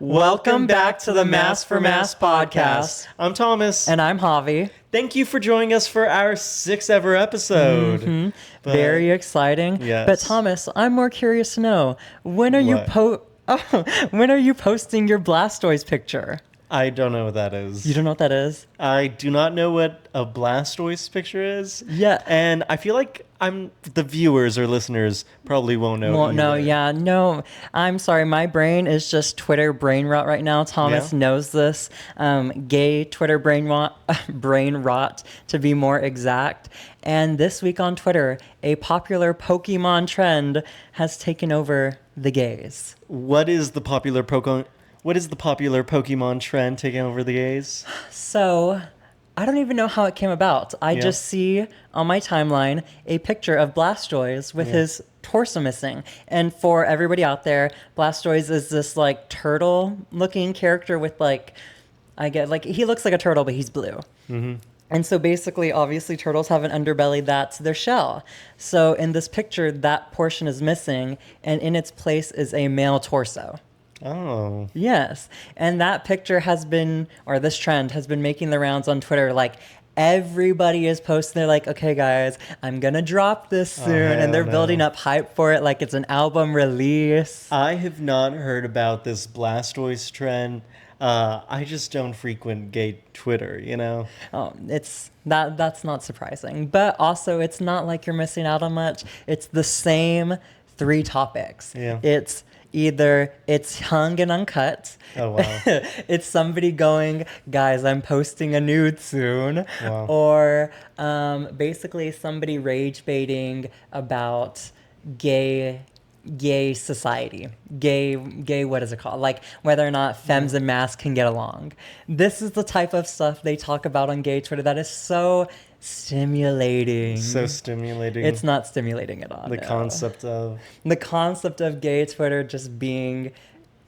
Welcome back to the Masc4Masc podcast. I'm Thomas. And I'm Javi. Thank you for joining us for our 6th ever episode. Very exciting. Yes. But Thomas, I'm more curious to know, when are when are you posting your Blastoise picture? I don't know what that is. You don't know what that is? I do not know what a Blastoise picture is. Yeah. And I feel like the viewers or listeners probably won't know either. No. I'm sorry. My brain is just Twitter brain rot right now. Thomas knows this. Gay Twitter brain rot, to be more exact. And this week on Twitter, a popular Pokemon trend has taken over the gays. What is the popular Pokemon trend taking over the gays? So, I don't even know how it came about. I just see on my timeline a picture of Blastoise with his torso missing. And for everybody out there, Blastoise is this like turtle-looking character with he looks like a turtle, but he's blue. Mm-hmm. And so basically, obviously, turtles have an underbelly that's their shell. So in this picture, that portion is missing, and in its place is a male torso. Oh. Yes. And that picture this trend has been making the rounds on Twitter. Like, everybody is posting. They're like, okay, guys, I'm going to drop this soon. And they're building up hype for it like it's an album release. I have not heard about this Blastoise trend. I just don't frequent gay Twitter, you know? Oh, that's not surprising. But also, it's not like you're missing out on much. It's the same 3 topics. Yeah. It's hung and uncut. Oh, wow. It's somebody going, guys, I'm posting a nude soon. Wow. Or basically somebody rage baiting about gay society. Gay, what is it called? Like whether or not femmes and mascs can get along. This is the type of stuff they talk about on gay Twitter that is so stimulating. So stimulating. It's not stimulating at all. The concept of gay Twitter just being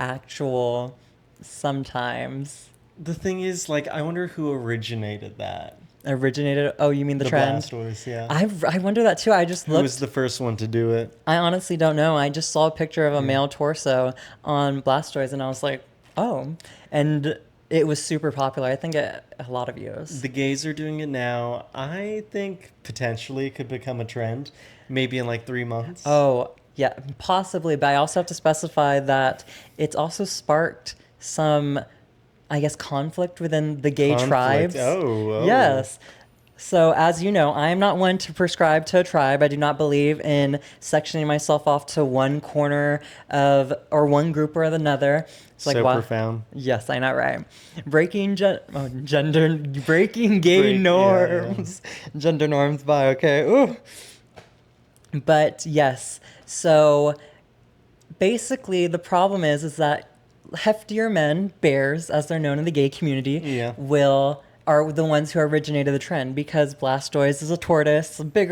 actual sometimes. The thing is, like, I wonder who originated that. Oh, you mean the trend? Blastoise, yeah. I wonder that too. I just looked. Who was the first one to do it? I honestly don't know. I just saw a picture of a male torso on Blastoise, and I was like, oh. And it was super popular. I think a lot of views. The gays are doing it now. I think potentially it could become a trend, maybe in like 3 months. Oh, yeah, possibly. But I also have to specify that it's also sparked some, I guess, conflict within the gay tribes. Oh. Yes. So as you know, I am not one to prescribe to a tribe. I do not believe in sectioning myself off to one corner one group or another. It's like, profound. Yes, I know, right? Breaking gay norms. Yeah. Gender norms by, okay. Ooh. But yes, so basically the problem is that heftier men, bears, as they're known in the gay community, are the ones who originated the trend, because Blastoise is a tortoise, a bit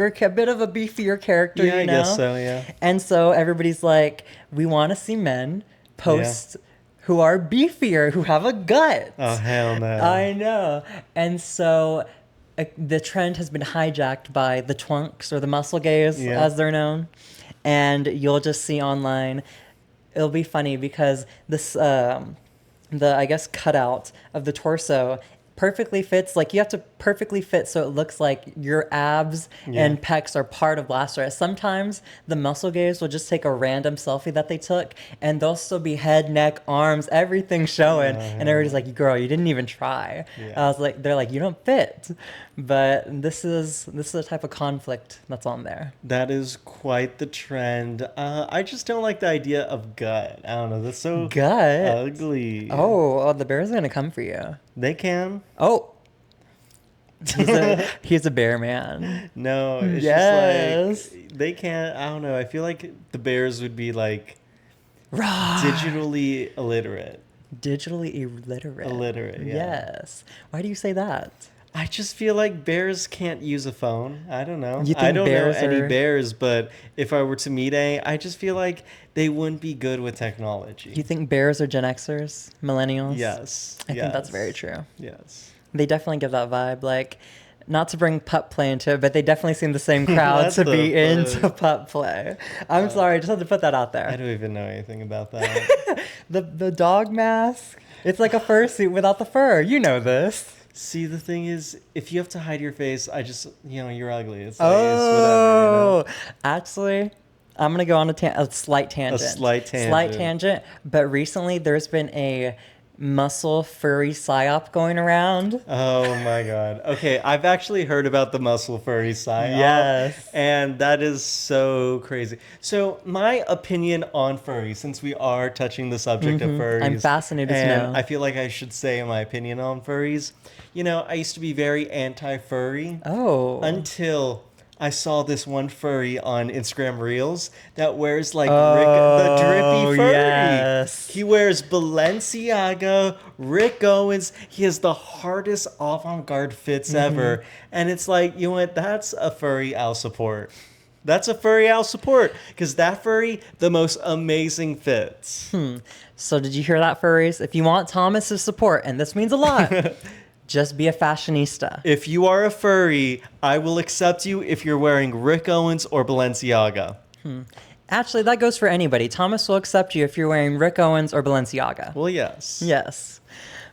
of a beefier character, I guess so, yeah. And so everybody's like, we want to see men post who are beefier, who have a gut. Oh, hell no. I know. And so the trend has been hijacked by the twunks, or the muscle gays, as they're known. And you'll just see online, it'll be funny because this, I guess, cutout of the torso perfectly fits. Like, you have to perfectly fit so it looks like your abs and pecs are part of Blastoise. Sometimes the muscle gays will just take a random selfie that they took, and they'll still be head, neck, arms, everything showing. And everybody's like, girl, you didn't even try. I was like, they're like, you don't fit. But this is the type of conflict that's on there. That is quite the trend. I just don't like the idea of gut. I don't know. That's so ugly. Oh, the bears are going to come for you. They can. Oh. He's a bear man. No, it's just like, they can't. I don't know. I feel like the bears would be like digitally illiterate. Illiterate, yeah. Yes. Why do you say that? I just feel like bears can't use a phone. I don't know. You think I don't know any bears, but if I were to meet I just feel like they wouldn't be good with technology. You think bears are Gen Xers, millennials? Yes. I think that's very true. Yes. They definitely give that vibe. Like, not to bring pup play into it, but they definitely seem the same crowd to be into pup play. I'm sorry, I just had to put that out there. I don't even know anything about that. The dog mask. It's like a fursuit without the fur. You know this. See, the thing is, if you have to hide your face, you're ugly. It's like, it's whatever, Actually, I'm going to go on a slight tangent. But recently, there's been a muscle furry psyop going around. Oh my god. Okay, I've actually heard about the muscle furry psyop. Yes. And that is so crazy. So my opinion on furries, since we are touching the subject of furries. I'm fascinated to know. I feel like I should say my opinion on furries. I used to be very anti-furry. Oh. Until I saw this one furry on Instagram Reels that wears like the drippy furry. Yes. He wears Balenciaga, Rick Owens. He has the hardest avant-garde fits ever. And it's like, you know what? That's a furry I'll support. That's a furry I'll support. Because that furry, the most amazing fits. So did you hear that, furries? If you want Thomas's support, and this means a lot... Just be a fashionista. If you are a furry, I will accept you if you're wearing Rick Owens or Balenciaga. Actually, that goes for anybody. Thomas will accept you if you're wearing Rick Owens or Balenciaga. Well, yes. Yes.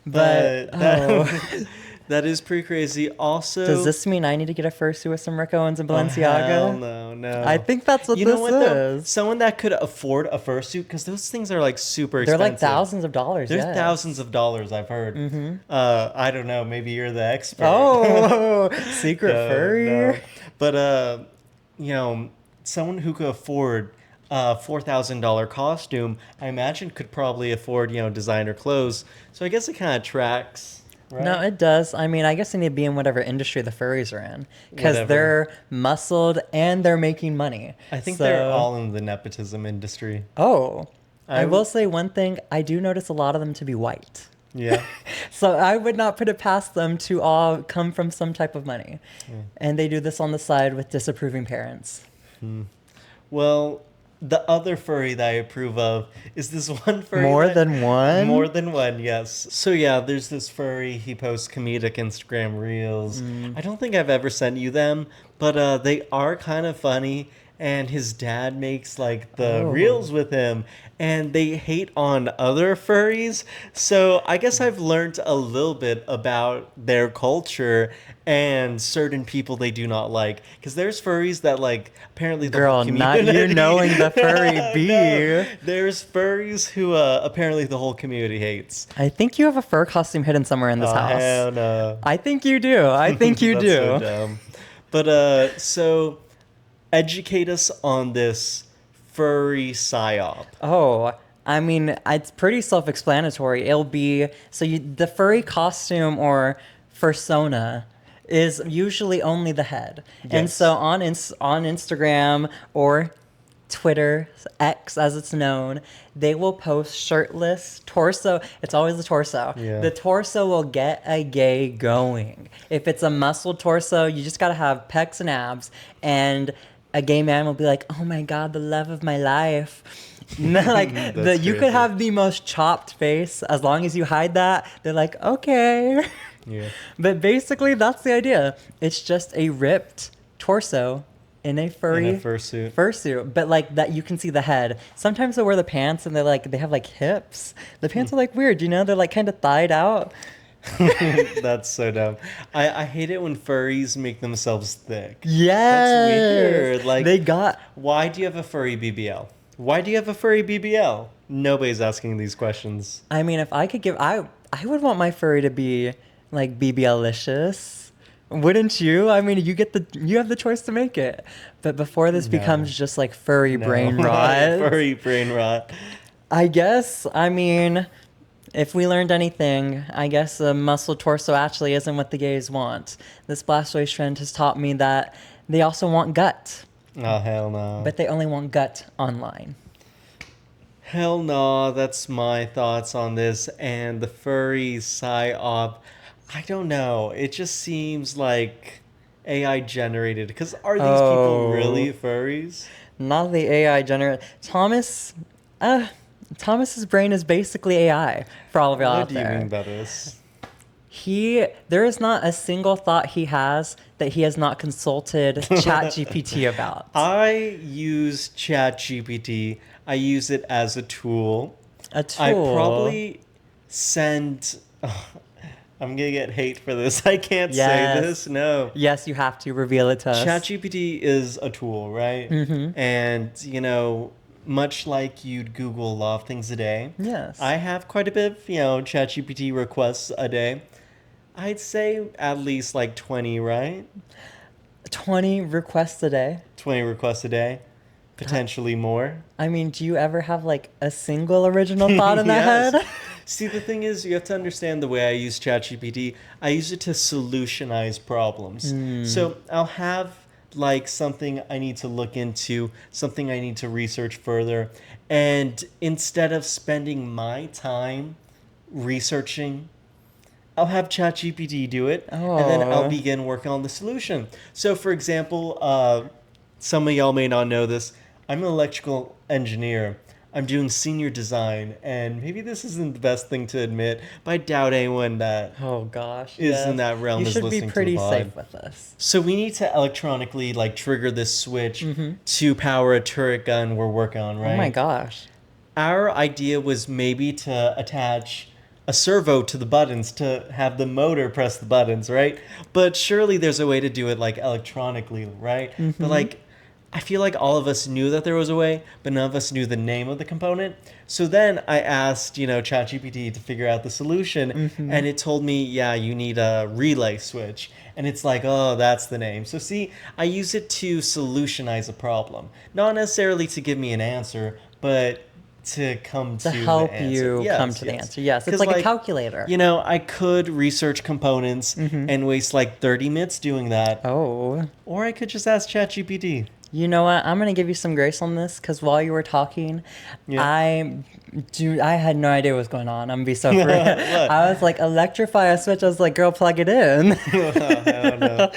But that is pretty crazy. Also, does this mean I need to get a fursuit with some Rick Owens and Balenciaga? Oh, no. I think that's what this is. Though? Someone that could afford a fursuit, because those things are like super expensive. They're like thousands of dollars. There's thousands of dollars, I've heard. I don't know. Maybe you're the expert. Oh, secret furry. No. But someone who could afford a $4,000 costume, I imagine could probably afford designer clothes. So I guess it kind of tracks. Right? No, it does. I mean, I guess they need to be in whatever industry the furries are in, because they're muscled and they're making money. I think they're all in the nepotism industry. Oh, I will say one thing. I do notice a lot of them to be white. Yeah. So I would not put it past them to all come from some type of money. And they do this on the side with disapproving parents. Well, the other furry that I approve of is this one furry. More than one? More than one, yes. So yeah, there's this furry. He posts comedic Instagram reels. I don't think I've ever sent you them, but they are kind of funny. And his dad makes like the reels with him, and they hate on other furries. So I guess I've learned a little bit about their culture and certain people they do not like. Because there's furries that like apparently the whole community. Not you knowing the furry bee. No, there's furries who apparently the whole community hates. I think you have a fur costume hidden somewhere in this house. Hell no. I think you do. I think you do. So dumb. But so educate us on this furry psyop. Oh, I mean, it's pretty self-explanatory. It'll be the furry costume or fursona is usually only the head. Yes. And so on Instagram or Twitter, X as it's known, they will post shirtless torso. It's always the torso. Yeah. The torso will get a gay going. If it's a muscled torso, you just got to have pecs and abs, and a gay man will be like, oh my God, the love of my life. Like you could have the most chopped face, as long as you hide that, they're like, okay. Yeah. But basically that's the idea. It's just a ripped torso in a fursuit. But like that, you can see the head. Sometimes they wear the pants and they have like hips. The pants are like weird, they're like kind of thighed out. That's so dumb. I hate it when furries make themselves thick. Yes. That's weird. Like why do you have a furry BBL? Why do you have a furry BBL? Nobody's asking these questions. I mean, if I could give, I would want my furry to be like BBL-licious. Wouldn't you? I mean, you have the choice to make it. But before this becomes just like furry brain rot. Furry brain rot. I guess, I mean, if we learned anything, I guess a muscle torso actually isn't what the gays want. This Blastoise trend has taught me that they also want gut. Oh, hell no. But they only want gut online. Hell no, that's my thoughts on this. And the furry psyop, I don't know. It just seems like AI generated. Because are these people really furries? Not the AI generated. Thomas's brain is basically AI for all of y'all out there. What do you mean by this? There is not a single thought he has that he has not consulted ChatGPT about. I use ChatGPT. I use it as a tool. A I tool. probably send. I'm gonna get hate for this. I can't Yes. say this. No. Yes, you have to reveal it to us. ChatGPT is a tool, right? Mm-hmm. And, much like you'd Google a lot of things a day, Yes. I have quite a bit of, ChatGPT requests a day. I'd say at least like 20, right? 20 requests a day. 20 requests a day, potentially more. I mean, do you ever have like a single original thought in that Yes. head? See, the thing is, you have to understand the way I use ChatGPT. I use it to solutionize problems. So I'll have like something I need to look into, something I need to research further. And instead of spending my time researching, I'll have ChatGPT do it, and then I'll Oh. begin working on the solution. So, for example, some of y'all may not know this. I'm an electrical engineer. I'm doing senior design, and maybe this isn't the best thing to admit, but I doubt anyone that Oh gosh. is yes. in that realm You is should be listening to pretty the pod. safe with this. So we need to electronically like trigger this switch to power a turret gun we're working on, right? Oh my gosh. Our idea was maybe to attach a servo to the buttons to have the motor press the buttons, right? But surely there's a way to do it like electronically, right? But like I feel like all of us knew that there was a way, but none of us knew the name of the component. So then I asked, ChatGPT to figure out the solution, and it told me, yeah, you need a relay switch. And it's like, oh, that's the name. So see, I use it to solutionize a problem. Not necessarily to give me an answer, but to come to help the answer. you Yes, come to the yes. answer. Yes, it's 'Cause, like a calculator. I could research components and waste like 30 minutes doing that. Oh. Or I could just ask ChatGPT. You know what? I'm gonna give you some grace on this because while you were talking, Yeah. I had no idea what was going on. I'm gonna be so free. What? I was like, electrify a switch. I was like, girl, plug it in. Hell no.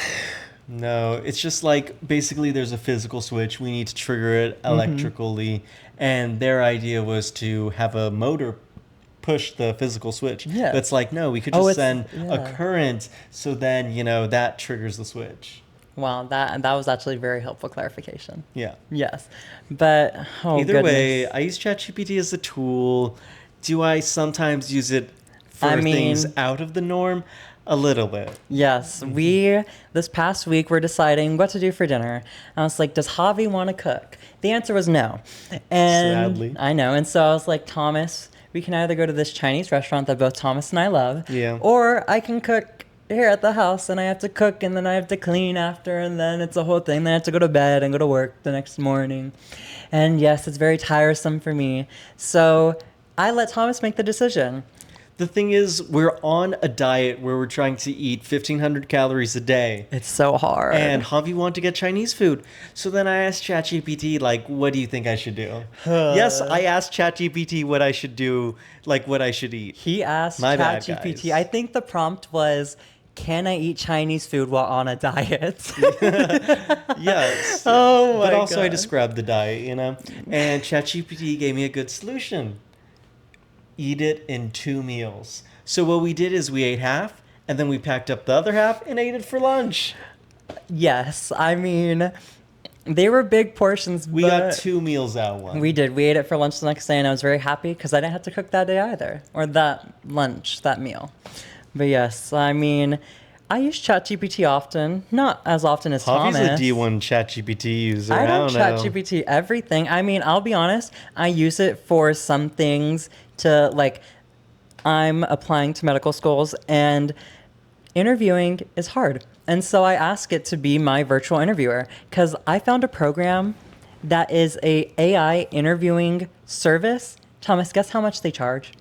No, it's just like basically there's a physical switch. We need to trigger it electrically. And their idea was to have a motor push the physical switch. Yeah. But it's like, no, we could Oh, just it's- send yeah. a current. So then, that triggers the switch. Wow, that was actually very helpful clarification. Yeah. Yes, but Either way, goodness. I use ChatGPT as a tool. Do I sometimes use it for I mean- things out of the norm? A little bit. Yes, this past week we're deciding what to do for dinner. I was like, does Javi want to cook? The answer was no. And Sadly. I know. And so I was like, Thomas, we can either go to this Chinese restaurant that both Thomas and I love, Yeah. or I can cook here at the house, and I have to cook, and then I have to clean after, and then it's a whole thing. Then I have to go to bed and go to work the next morning. And yes, it's very tiresome for me. So I let Thomas make the decision. The thing is, we're on a diet where we're trying to eat 1,500 calories a day. It's so hard. And Javi wanted to get Chinese food. So then I asked ChatGPT, like, what do you think I should do? Yes, I asked ChatGPT what I should do, like what I should eat. He asked My bad, ChatGPT. guys. I think the prompt was, "Can I eat Chinese food while on a diet?" Yes. Oh my But also I God. described the diet, And ChatGPT gave me a good solution. Eat it in 2 meals. So what we did is we ate half, and then we packed up the other half and ate it for lunch. Yes, I mean, they were big portions. We got 2 meals out of one. We did. We ate it for lunch the next day, and I was very happy because I didn't have to cook that day either, or that lunch, that meal. But yes, I mean, I use ChatGPT often, not as often as Javi's Thomas. a D1 ChatGPT user. I don't know. ChatGPT everything. I mean, I'll be honest, I use it for some things to, like, I'm applying to medical schools, and interviewing is hard. And so I ask it to be my virtual interviewer because I found a program that is a AI interviewing service. Thomas, guess how much they charge?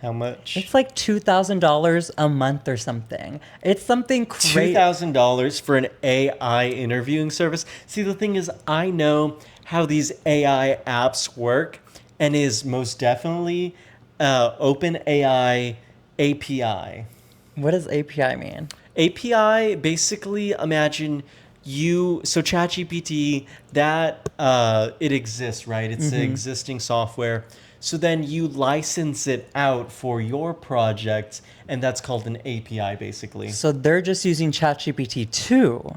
How much? It's like $2,000 a month or something. It's something crazy. $2,000 for an AI interviewing service. See, the thing is, I know how these AI apps work, and is most definitely OpenAI API. What does API mean? API, basically, imagine so ChatGPT, that it exists, right? It's an existing software. So then you license it out for your project, and that's called an API, basically. So they're just using ChatGPT too.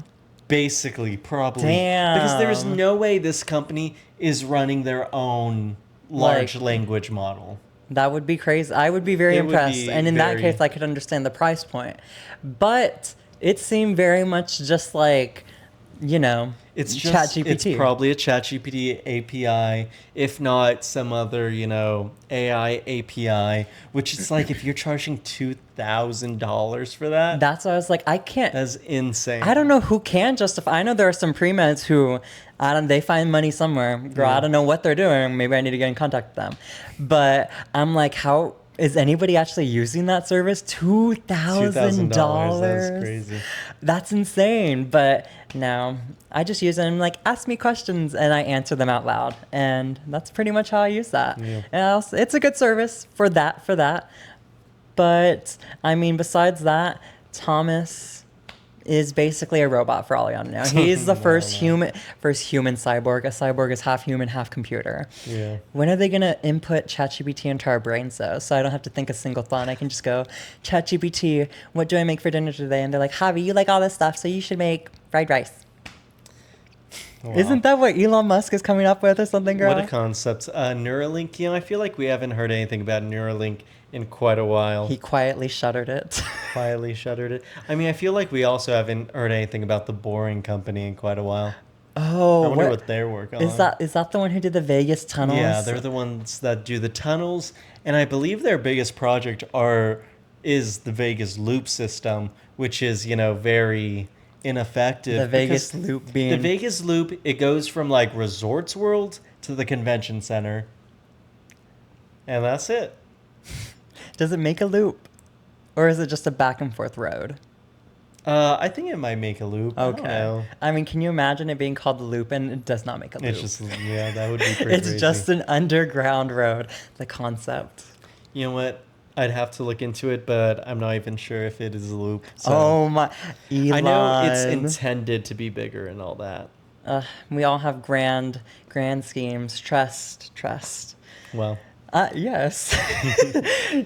Basically, probably. Damn. Because there's no way this company is running their own large language model. That would be crazy. I would be very impressed. And in that case, I could understand the price point. But it seemed very much just like, it's ChatGPT. It's probably a ChatGPT API, if not some other, AI API, which is like if you're charging $2,000 for that. That's why I was like, I can't. That's insane. I don't know who can justify. I know there are some pre-meds who, they find money somewhere. Girl, I don't know what they're doing. Maybe I need to get in contact with them. But I'm like, how is anybody actually using that service? $2,000. That's crazy. That's insane. But no, I just use it and I'm like, ask me questions and I answer them out loud. And that's pretty much how I use that. Yeah. And it's a good service for that. But I mean, besides that, Thomas is basically a robot for all y'all know. He's the first human cyborg. A cyborg is half human, half computer. Yeah. When are they gonna input ChatGPT into our brains though? So I don't have to think a single thought. I can just go, ChatGPT, what do I make for dinner today? And they're like, Javi, you like all this stuff, so you should make fried rice. Wow. Isn't that what Elon Musk is coming up with or something, girl? What a concept. Neuralink, I feel like we haven't heard anything about Neuralink in quite a while. He quietly shuttered it. I mean, I feel like we also haven't heard anything about the Boring Company in quite a while. Oh, I wonder what they're working on. Is that the one who did the Vegas tunnels? Yeah, they're the ones that do the tunnels, and I believe their biggest project is the Vegas loop system, which is, very ineffective. The Vegas loop being... The Vegas loop, it goes from, like, Resorts World to the convention center. And that's it. Does it make a loop? Or is it just a back and forth road? I think it might make a loop. Okay. I don't know. I mean, can you imagine it being called the loop and it does not make a loop? It's just, that would be pretty It's crazy. just an underground road, the concept. You know what? I'd have to look into it, but I'm not even sure if it is a loop. So. Oh my, Elon. I know it's intended to be bigger and all that. We all have grand schemes. Trust. Well. Yes.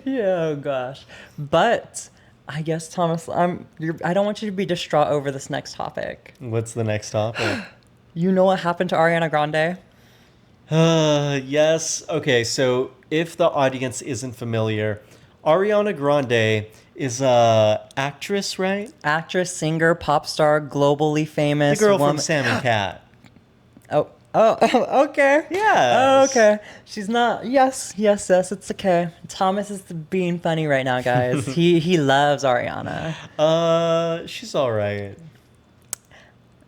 Yeah, oh gosh. But I guess, Thomas, I don't want you to be distraught over this next topic. What's the next topic? You know what happened to Ariana Grande? Yes. Okay, so if the audience isn't familiar, Ariana Grande is a actress, right? Actress, singer, pop star, globally famous. The girl from Sam and Cat. Oh, okay. Yeah. Okay. She's not. Yes, it's okay. Thomas is being funny right now, guys. He loves Ariana. She's all right.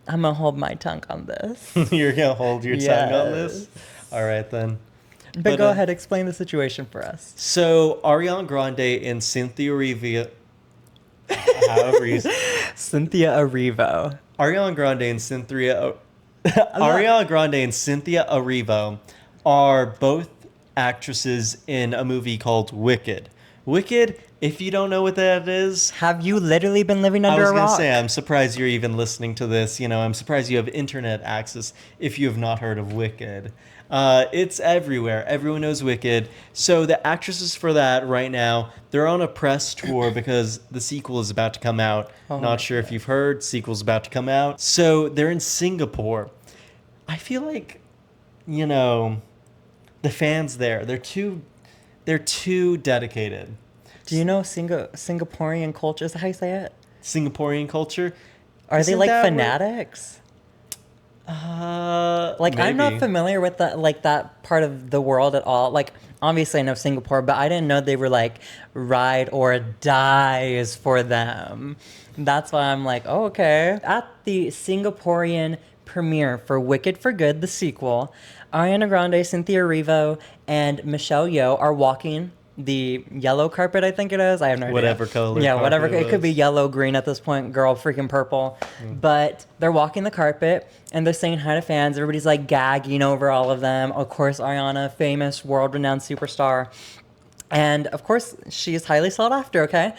I'm gonna hold my tongue on this. You're gonna hold your tongue on this? All right, then. But go ahead, explain the situation for us. So, Ariana Grande and Cynthia Erivo. However you Cynthia Erivo. Ariana Grande and Cynthia Erivo are both actresses in a movie called Wicked. Wicked, if you don't know what that is... Have you literally been living under a rock? I was going to say, I'm surprised you're even listening to this. I'm surprised you have internet access if you have not heard of Wicked. It's everywhere. Everyone knows Wicked. So the actresses for that right now, they're on a press tour because the sequel is about to come out. Not sure if you've heard, sequel's about to come out. So they're in Singapore. I feel like, the fans there, they're too dedicated. Do you know Singaporean culture? Is that how you say it? Singaporean culture? Are they like fanatics? Maybe. I'm not familiar with that part of the world at all. Like, obviously I know Singapore, but I didn't know they were like ride or dies for them. That's why I'm like, oh, okay. At the Singaporean premiere for Wicked for Good, the sequel, Ariana Grande, Cynthia Erivo, and Michelle Yeoh are walking the yellow carpet, I think it is. I have no idea. Whatever color. Yeah, whatever. It could be yellow, green at this point. Girl, freaking purple. But they're walking the carpet and they're saying hi to fans. Everybody's like gagging over all of them. Of course, Ariana, famous, world-renowned superstar. And of course, she is highly sought after, okay?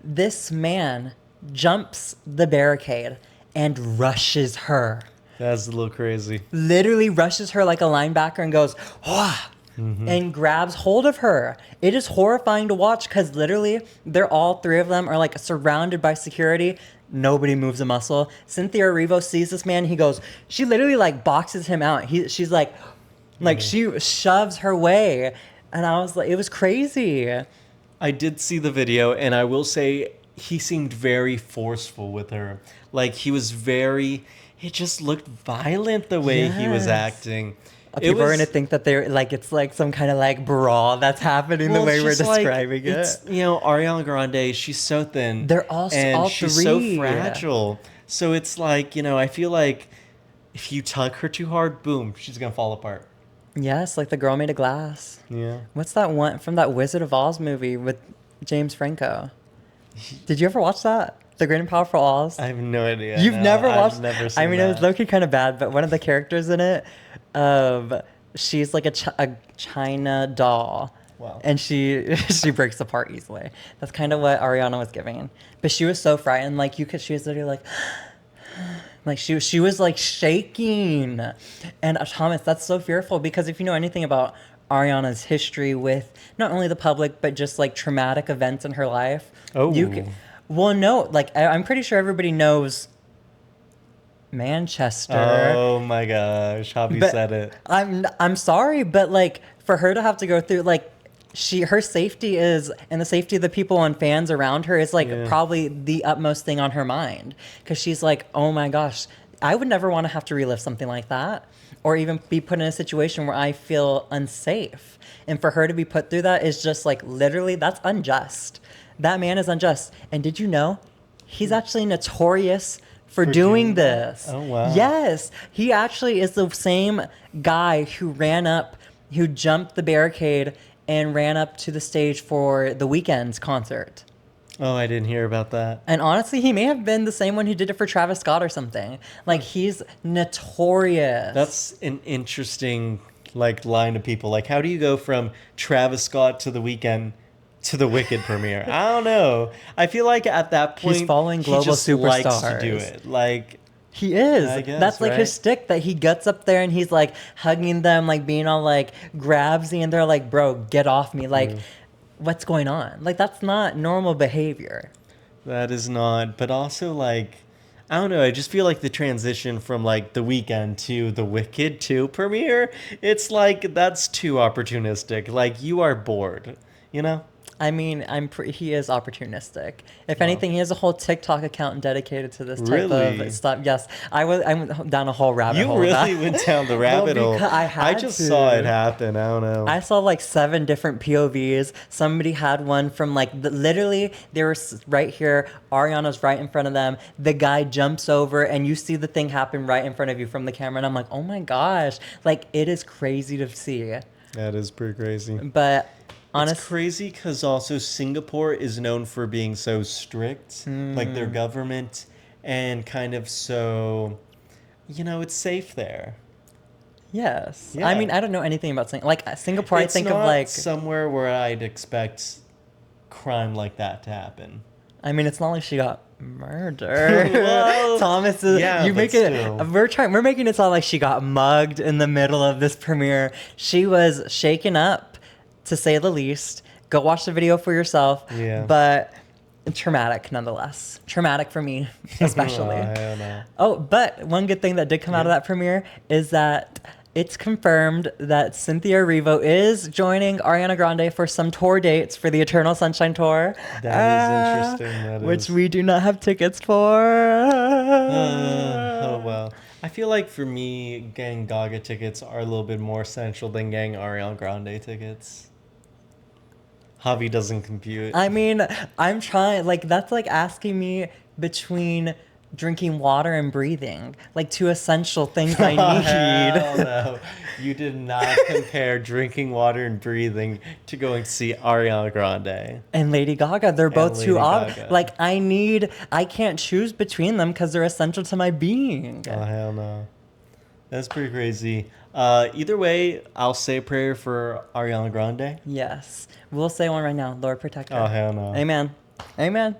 This man jumps the barricade and rushes her. That's a little crazy. Literally rushes her like a linebacker and goes, wah! and grabs hold of her. It is horrifying to watch because literally all three of them are like surrounded by security. Nobody moves a muscle. Cynthia Erivo sees this man. He goes, she literally like boxes him out. She's like she shoves her way. And I was like, it was crazy. I did see the video, and I will say he seemed very forceful with her. Like, he was very... It just looked violent the way he was acting. People are going to think that they're like, it's like some kind of like brawl that's happening the way we're describing it. It's, you know, Ariana Grande, she's so thin. They're all she's so fragile. So it's like, you know, I feel like if you tug her too hard, boom, she's going to fall apart. Yes, like the girl made of glass. Yeah. What's that one from that Wizard of Oz movie with James Franco? Did you ever watch that? The Great and Powerful Oz? I have no idea. You've never watched? I've never seen it was low-key kind of bad, but one of the characters in it, she's like a China doll. Wow. And she breaks apart easily. That's kind of what Ariana was giving. But she was so frightened. Like, she was literally like... Like she was like shaking. And Thomas, that's so fearful because if you know anything about Ariana's history with not only the public but just like traumatic events in her life. I'm pretty sure everybody knows Manchester. Oh my gosh, Javi said it. I'm sorry, but like for her to have to go through like her safety is, and the safety of the people and fans around her is like probably the utmost thing on her mind. Because she's like, oh my gosh, I would never want to have to relive something like that. Or even be put in a situation where I feel unsafe. And for her to be put through that is just like, literally, that's unjust. That man is unjust. And did you know, he's actually notorious for doing this. Oh, wow. Yes. He actually is the same guy who jumped the barricade and ran up to the stage for The Weeknd's concert. Oh, I didn't hear about that. And honestly, he may have been the same one who did it for Travis Scott or something. Like, he's notorious. That's an interesting, like, line of people. Like, how do you go from Travis Scott to The Weeknd to the Wicked premiere? I don't know. I feel like at that point, he's following global he just superstars. likes to do it. Like... He is. I guess, that's like his stick that he gets up there and he's like hugging them, like being all like grabsy, and they're like, bro, get off me. Like, what's going on? Like, that's not normal behavior. That is not. But also, like, I don't know. I just feel like the transition from like The Weeknd to the Wicked 2 premiere, it's like that's too opportunistic. Like, you are bored, you know? I mean, he is opportunistic. If anything, he has a whole TikTok account dedicated to this type of stuff. Yes, I went down a whole rabbit hole. You really went down the rabbit hole. I just saw it happen. I don't know. I saw like 7 different POVs. Somebody had one from like literally they were right here. Ariana's right in front of them. The guy jumps over, and you see the thing happen right in front of you from the camera. And I'm like, oh my gosh, like it is crazy to see. That is pretty crazy. But. It's crazy because also Singapore is known for being so strict, like their government, and kind of so, you know, it's safe there. Yes. Yeah. I mean, I don't know anything about Singapore. Like, Singapore, I think of like... somewhere where I'd expect crime like that to happen. I mean, it's not like she got murdered. Well, Thomas is... Yeah, we're making it sound like she got mugged in the middle of this premiere. She was shaken up, to say the least. Go watch the video for yourself. Yeah. But traumatic nonetheless. Traumatic for me, especially. But one good thing that did come out of that premiere is that it's confirmed that Cynthia Erivo is joining Ariana Grande for some tour dates for the Eternal Sunshine Tour. That is interesting. Which we do not have tickets for. Oh, well. I feel like for me, getting Gaga tickets are a little bit more essential than getting Ariana Grande tickets. Javi doesn't compute. I mean, I'm trying. Like, that's like asking me between drinking water and breathing. Like, 2 essential things I need. Hell no. You did not compare drinking water and breathing to going to see Ariana Grande. And Lady Gaga. They're both too obvious. Like, I can't choose between them because they're essential to my being. Oh, hell no. That's pretty crazy. Either way, I'll say a prayer for Ariana Grande. Yes. We'll say one right now. Lord, protect her. Oh, hell no. Amen. Amen.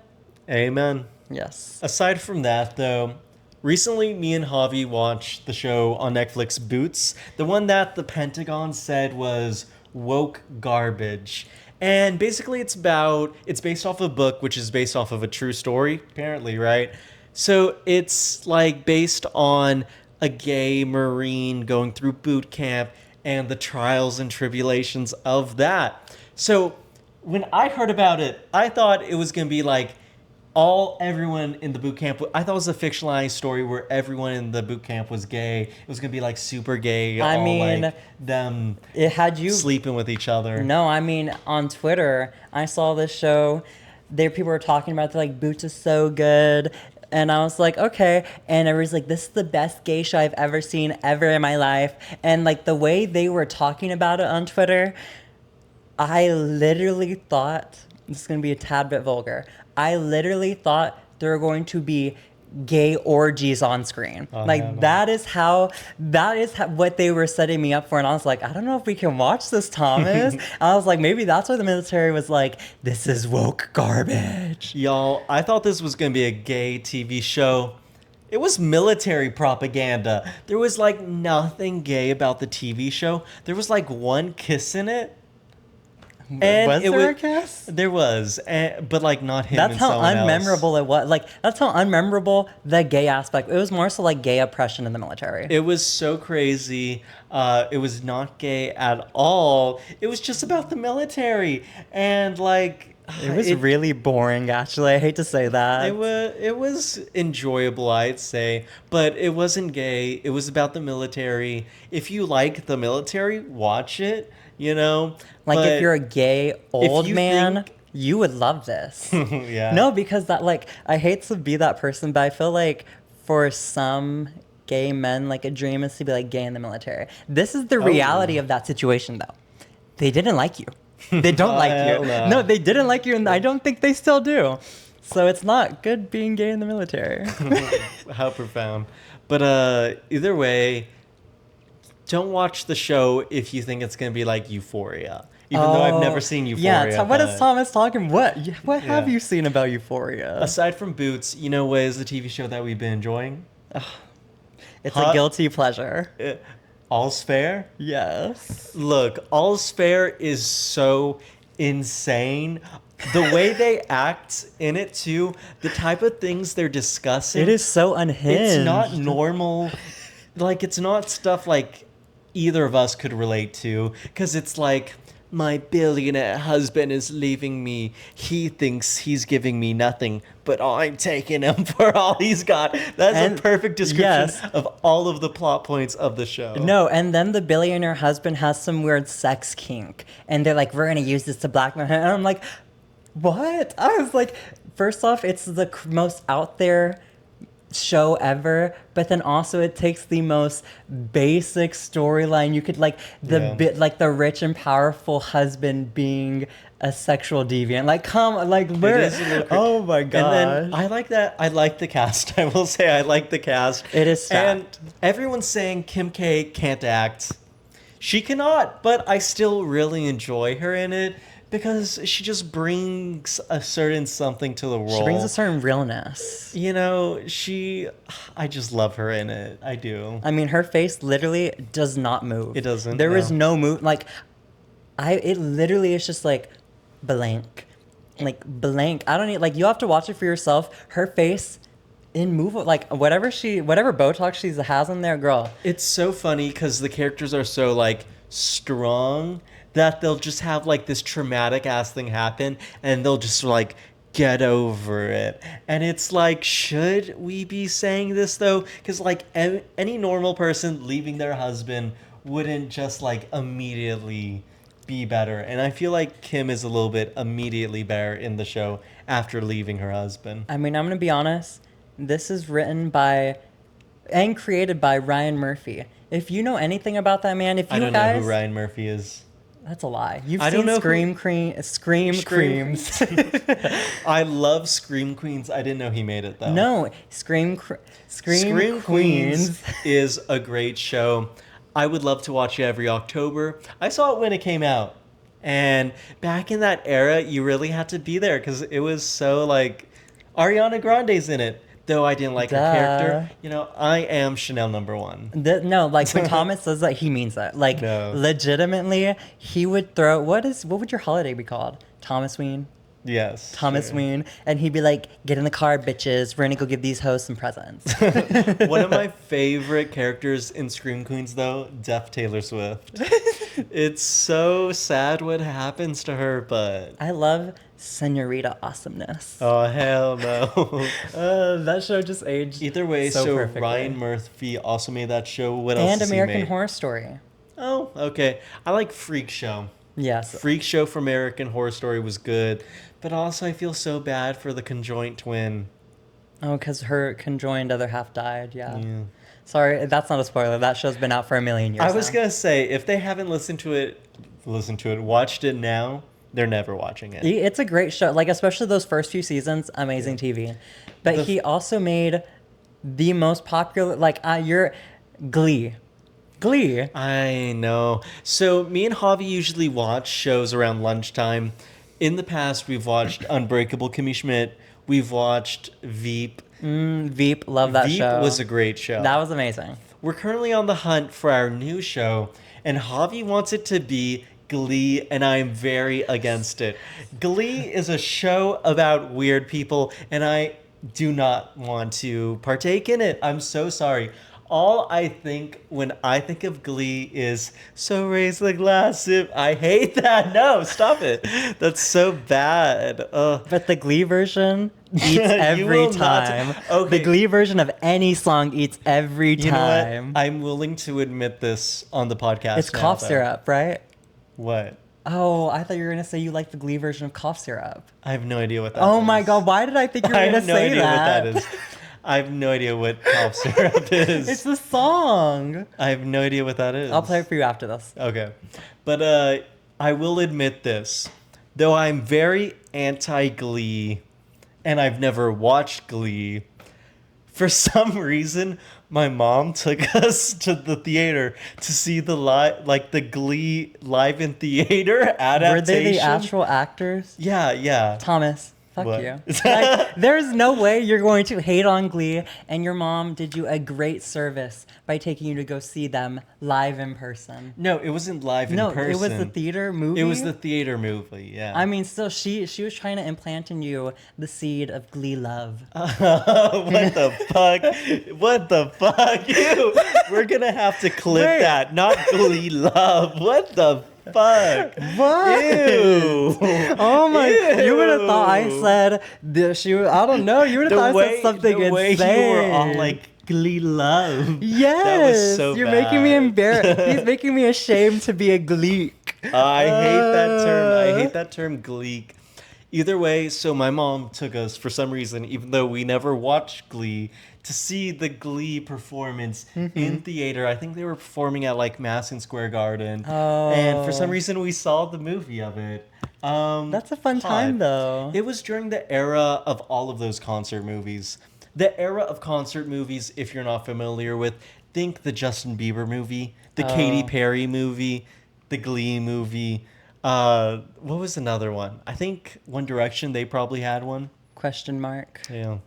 Amen. Yes. Aside from that, though, recently me and Javi watched the show on Netflix, Boots. The one that the Pentagon said was Woke Garbage. And basically it's based off a book, which is based off of a true story, apparently, right? So it's like based on a gay Marine going through boot camp and the trials and tribulations of that. So when I heard about it, I thought it was going to be like everyone in the boot camp. I thought it was a fictionalized story where everyone in the boot camp was gay. It was gonna be like super gay. I all mean, like them it had you sleeping with each other. No, I mean on Twitter, I saw this show. There, people were talking about like Boots is so good, and I was like, okay. And everyone's like, this is the best gay show I've ever seen ever in my life. And like the way they were talking about it on Twitter, I literally thought, this is gonna be a tad bit vulgar, I literally thought there were going to be gay orgies on screen. Like that is what they were setting me up for. And I was like, I don't know if we can watch this, Thomas. I was like, maybe that's why the military was like, this is woke garbage. Y'all, I thought this was gonna be a gay TV show. It was military propaganda. There was like nothing gay about the TV show. There was like one kiss in it. And was there a kiss? There was, but like not him. That's and how unmemorable unmemorable it was. Like that's how unmemorable the gay aspect. It was more so like gay oppression in the military. It was so crazy. It was not gay at all. It was just about the military, and like it was really boring. Actually, I hate to say that. It was enjoyable, I'd say, but it wasn't gay. It was about the military. If you like the military, watch it. You know, like but if you're a gay old man, you would love this. Yeah. No, because that like I hate to be that person, but I feel like for some gay men, like a dream is to be like gay in the military. This is the reality of that situation, though. They didn't like you. They don't like you. No, they didn't like you, and I don't think they still do. So it's not good being gay in the military. How profound. But either way, don't watch the show if you think it's going to be like Euphoria. Even though I've never seen Euphoria. Yeah, what is Thomas talking? What have you seen about Euphoria? Aside from Boots, you know what is the TV show that we've been enjoying? It's a guilty pleasure. All's Fair? Yes. Look, All's Fair is so insane. The way they act in it, too, the type of things they're discussing. It is so unhinged. It's not normal. Like, it's not stuff like either of us could relate to, because it's like, my billionaire husband is leaving me. He thinks he's giving me nothing, but I'm taking him for all he's got. That's a perfect description of all of the plot points of the show. No, and then the billionaire husband has some weird sex kink, and they're like, we're going to use this to blackmail him. And I'm like, what? I was like, first off, it's the most out there show ever, but then also it takes the most basic storyline you could like the rich and powerful husband being a sexual deviant. Like, come, like, where? Oh my god! And then I like that. I like the cast. I will say I like the cast. It is stacked. And everyone's saying Kim K can't act. She cannot, but I still really enjoy her in it. Because she just brings a certain something to the role. She brings a certain realness. You know, I just love her in it. I do. I mean, her face literally does not move. It doesn't. There is no move. Like, it literally is just like blank. Like, blank. I don't need, like, you have to watch it for yourself. Her face in move, like, whatever Botox she has in there, girl. It's so funny because the characters are so, like, strong that they'll just have like this traumatic ass thing happen and they'll just like get over it. And it's like, should we be saying this though? Because like any normal person leaving their husband wouldn't just like immediately be better. And I feel like Kim is a little bit immediately better in the show after leaving her husband. I mean, I'm going to be honest. This is written by and created by Ryan Murphy. If you know anything about that man, I don't know who Ryan Murphy is. That's a lie. You've seen Scream Queens. I love Scream Queens. I didn't know he made it though. No, Scream Queens is a great show. I would love to watch it every October. I saw it when it came out. And back in that era, you really had to be there because it was so like Ariana Grande's in it. though I didn't like her Duh. character. You know, I am Chanel #1. No, like when Thomas says that, he means that. Like No. legitimately, he would throw what would your holiday be called? Thomas Ween. Yes. Thomas sure. Ween, and he'd be like, "Get in the car, bitches. We're gonna go give these hosts some presents." One of my favorite characters in Scream Queens, though, Deaf Taylor Swift. It's so sad what happens to her, but I love Senorita Awesomeness. oh hell no. That show just aged. Either way, so perfectly. Ryan Murphy also made that show. What else? And has he American made? Horror Story. Oh, okay. I like Freak Show. Yes. Freak Show for American Horror Story was good, but also I feel so bad for the conjoined twin. Oh, because her conjoined other half died. Yeah. Yeah. Sorry, that's not a spoiler. That show's been out for a million years. I was now. gonna say, if they haven't watched it now, they're never watching it. It's a great show. Like, especially those first few seasons, amazing TV. But he also made the most popular, your Glee. Glee. I know. So me and Javi usually watch shows around lunchtime. In the past, we've watched Unbreakable Kimmy Schmidt. We've watched Veep. Veep, love that Veep show. was a great show. That was amazing. We're currently on the hunt for our new show, and Javi wants it to be Glee, and I'm very against it. Glee is a show about weird people, and I do not want to partake in it. I'm so sorry. All I think when I think of Glee is, so raise the glass if I hate that. No, stop it. That's so bad. Ugh. But the Glee version eats You every will not- time. Okay. The Glee version of any song eats every You know time. what? I'm willing to admit this on the podcast. It's now, cough though. syrup, right? What? Oh, I thought you were going to say you like the Glee version of cough syrup. I have no idea what that Oh is. my god, why did I think you were I going to have no say idea that? what that is. I have no idea what cough syrup is. It's the song. I have no idea what that is. I'll play it for you after this. Okay. But I will admit this. Though I'm very anti-Glee, and I've never watched Glee, for some reason, my mom took us to the theater to see the Glee live in theater adaptation. Were they the actual actors? Yeah. Thomas, fuck What? you. Like, there's no way you're going to hate on Glee, and your mom did you a great service by taking you to go see them live in person. No, it wasn't live in No, person. it was the theater movie. It was the theater movie, yeah. I mean, still, she was trying to implant in you the seed of Glee love. What the fuck? What the fuck? Ew. We're gonna have to clip Wait. that. Not Glee love. What the fuck? What? Ew. Oh my! You would have Ew. thought I said I don't know. You would have thought I said something the way insane. you were all like Glee love. Yes, That was so you're bad. making me embarrassed. He's making me ashamed to be a gleek. I hate that term. I hate that term, gleek. Either way, so my mom took us for some reason, even though we never watched Glee, to see the Glee performance in theater. I think they were performing at like Madison Square Garden, and for some reason we saw the movie of it. That's a fun time, though. It was during the era of all of those concert movies. The era of concert movies, if you're not familiar with, think the Justin Bieber movie, the Katy Perry movie, the Glee movie. What was another one? I think One Direction, they probably had one. Question mark. Yeah.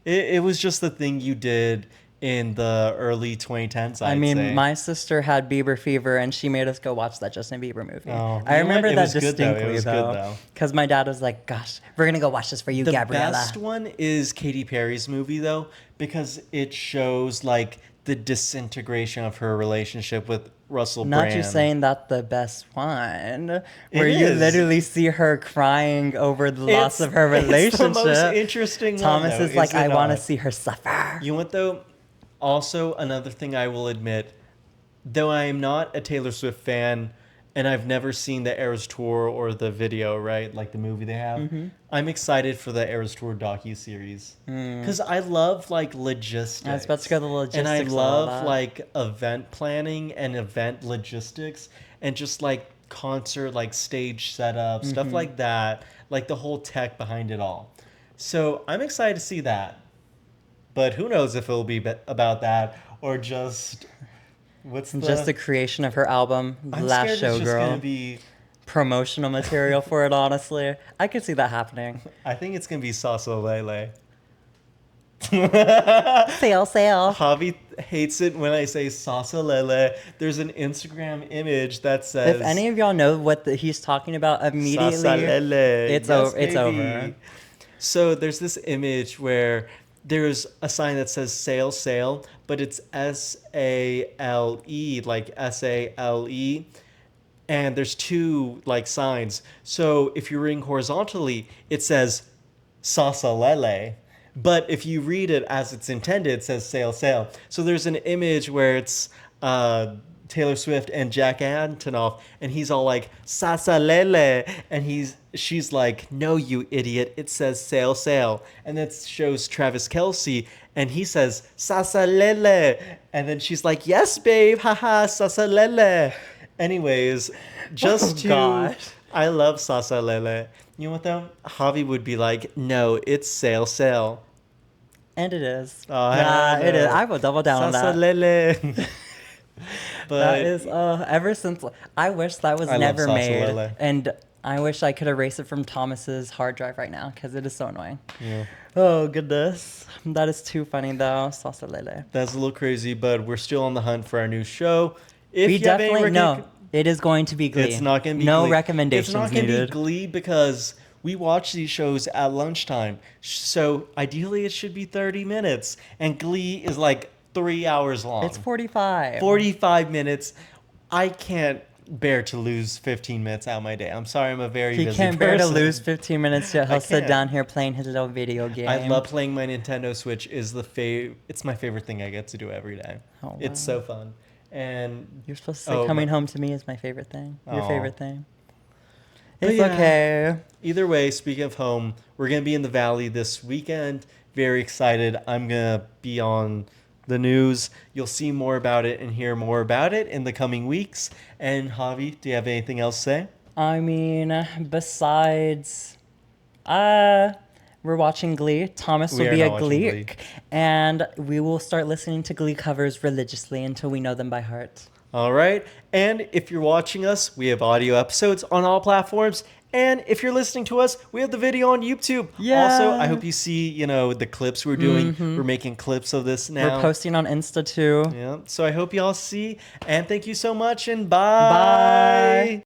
It was just the thing you did in the early 2010s, I I'd mean, say. my sister had Bieber fever, and she made us go watch that Justin Bieber movie. Oh, I you know what? remember It that was good, though. It distinctly, was good, though. because my dad was like, "Gosh, we're gonna go watch this for you, The Gabriella." best one is Katy Perry's movie, though, because it shows, like, the disintegration of her relationship with Russell Brand. Not you saying that's the best one, where It you is. literally see her crying over the loss of her It's relationship. the most interesting Thomas one, though, is like, is it I want to not? see her suffer. You know what, though? Also, another thing I will admit, though I am not a Taylor Swift fan, and I've never seen the Eras Tour or the video, right? Like the movie they have. I'm excited for the Eras Tour docu-series. Because I love, like, logistics. I was about to go the logistics And I of all love, that. like, event planning and event logistics. And just, like, concert, like, stage setup, stuff like that. Like, the whole tech behind it all. So, I'm excited to see that. But who knows if it'll be about that or just... Just the creation of her album, I'm Last scared it's just Showgirl. gonna be. Promotional material for it, honestly. I could see that happening. I think it's gonna be Salsa Lele. Sail, sail. Javi hates it when I say salsa lele. There's an Instagram image that says, If any of y'all know what he's talking about, immediately, salsa lele. it's Yes, over. It's baby. over. So there's this image where there's a sign that says sail, sail, but it's SALE, like SALE. And there's two like signs. So if you're reading horizontally, it says salsa lele. But if you read it as it's intended, it says sail, sail. So there's an image where it's Taylor Swift and Jack Antonoff, and he's all like salsa lele, and she's like, no, you idiot, it says sail, sail. And that shows Travis Kelce, and he says salsa lele, and then she's like, yes, babe, haha, salsa lele. Anyways, just gosh. I love salsa lele. You know what though? Javi would be like, no, it's sail, sail. And it is. Oh, Yeah, it is. no. I will double down on Salsa that. lele. But That is, ever since, I wish that was I love never salsa made. lele. And I wish I could erase it from Thomas's hard drive right now, because it is so annoying. yeah, Oh, goodness. That is too funny, though. Salsa lele. that's a little crazy, but we're still on the hunt for our new show. If We you have any definitely, no, it is going to be Glee. It's not going to be no Glee. recommendations It's not going to needed. be Glee because we watch these shows at lunchtime. So ideally it should be 30 minutes. And Glee is like 3 hours long. It's 45. 45 minutes. I can't bear to lose 15 minutes out of my day. I'm sorry, I'm a very He busy can't bear to person. lose 15 minutes yet. He'll sit can't. down here playing his little video game. I love playing my Nintendo Switch. It's my favorite thing I get to do every day. Oh, It's wow. so fun. And You're supposed to say coming home to me is my favorite thing. Your Aw. favorite thing. But It's yeah. okay. Either way, speaking of home, we're going to be in the Valley this weekend. Very excited. I'm going to be on the news. You'll see more about it and hear more about it in the coming weeks. And Javi, do you have anything else to say? I mean, besides, we're watching Glee. Thomas We will are be not a watching Glee, Glee. and we will start listening to Glee covers religiously until we know them by heart. All right. And if you're watching us, we have audio episodes on all platforms. And if you're listening to us, we have the video on YouTube. Yeah. Also, I hope you see, the clips we're doing. We're making clips of this now. We're posting on Insta too. Yeah. So I hope you all see. And thank you so much and bye. Bye.